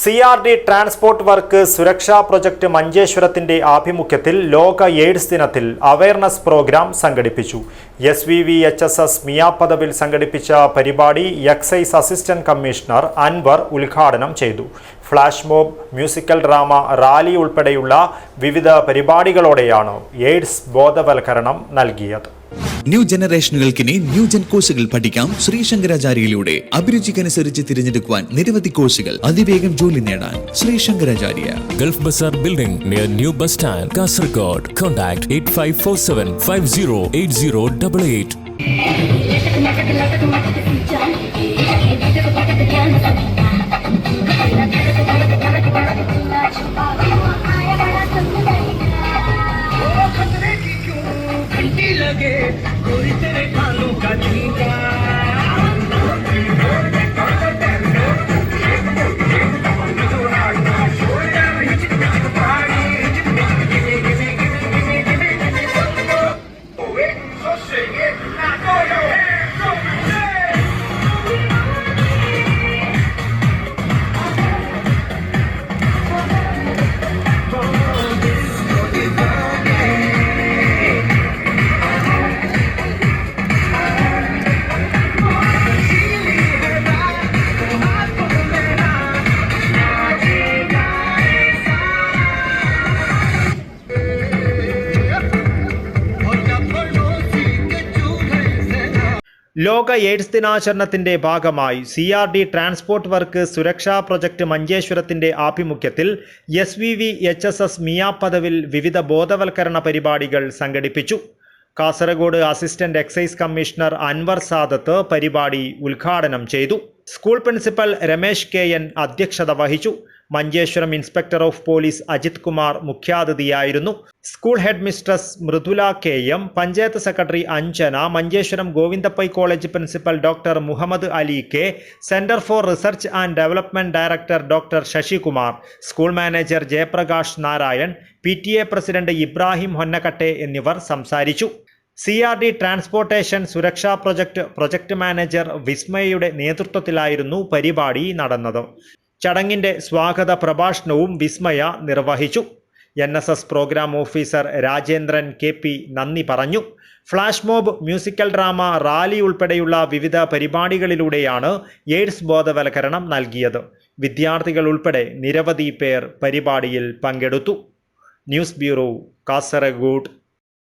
CRD transport work സുരക്ഷാ project മഞ്ചേശ്വരത്തിന്റെ ആഭിമുഖ്യത്തിൽ ലോക എയ്ഡ്സ് ദിനത്തിൽ അവയർനെസ് പ്രോഗ്രാം സംഘടിപ്പിച്ചു. SVVHSS മിയാപദവിൽ സംഘടിപ്പിച്ച പരിപാടി എക്സൈസ് അസിസ്റ്റന്റ് കമ്മീഷണർ അൻവർ ഉദ്ഘാടനം ചെയ്തു. Flash mob, musical drama, rally ഉൾപ്പെടെയുള്ള വിവിധ പരിപാടികളോടെയാണ് എയ്ഡ്സ് ബോധവൽക്കരണം നൽകിയത്. ന്യൂ ജനറേഷനുകൾക്കിനി ന്യൂജൻ കോഴ്സുകൾ പഠിക്കാം. ശ്രീശങ്കരാചാര്യയിലൂടെ അഭിരുചിക്കനുസരിച്ച് തിരഞ്ഞെടുക്കുവാൻ നിരവധി കോഴ്സുകൾ, അതിവേഗം ജോലി നേടാൻ Srisankaracharya. Gulf bazaar building near new bus stand, Kasaragod. Contact 8547 508088. लगे कोई तेरे खानों का जीता ലോക എയ്ഡ്സ് ദിനാചരണത്തിന്റെ ഭാഗമായി CRD ട്രാൻസ്പോർട്ട് വർക്ക് സുരക്ഷാ പ്രൊജക്ട് മഞ്ചേശ്വരത്തിന്റെ ആഭിമുഖ്യത്തിൽ SVVHSS മിയാപദവിൽ വിവിധ ബോധവൽക്കരണ പരിപാടികൾ സംഘടിപ്പിച്ചു. Kasaragod assistant excise commissioner Anwar Sadath പരിപാടി ഉദ്ഘാടനം ചെയ്തു. സ്കൂൾ പ്രിൻസിപ്പൽ രമേശ് KN അധ്യക്ഷത വഹിച്ചു. Manjeshwaram inspector of police Ajith Kumar മുഖ്യാതിഥിയായിരുന്നു. School head mistress Mridula KM, panchayat secretary Anjana, Manjeshwaram Govindapai college principal doctor Muhammad Ali K, centre for research and development director doctor Sasikumar, school manager Jayaprakash Narayan, PTA president Ibrahim ഹൊന്നക്കട്ടെ എന്നിവർ സംസാരിച്ചു. CRD ട്രാൻസ്പോർട്ടേഷൻ സുരക്ഷാ project manager വിസ്മയയുടെ നേതൃത്വത്തിലായിരുന്നു പരിപാടി നടന്നത്. ചടങ്ങിന്റെ സ്വാഗത പ്രഭാഷണവും വിസ്മയ നിർവഹിച്ചു. NSS programme officer Rajendran KP നന്ദി പറഞ്ഞു. Flash mob, musical drama, rally ഉൾപ്പെടെയുള്ള വിവിധ പരിപാടികളിലൂടെയാണ് എയ്ഡ്സ് ബോധവൽക്കരണം നൽകിയത്. വിദ്യാർത്ഥികൾ ഉൾപ്പെടെ നിരവധി പേർ പരിപാടിയിൽ പങ്കെടുത്തു. News bureau, Kasaragod.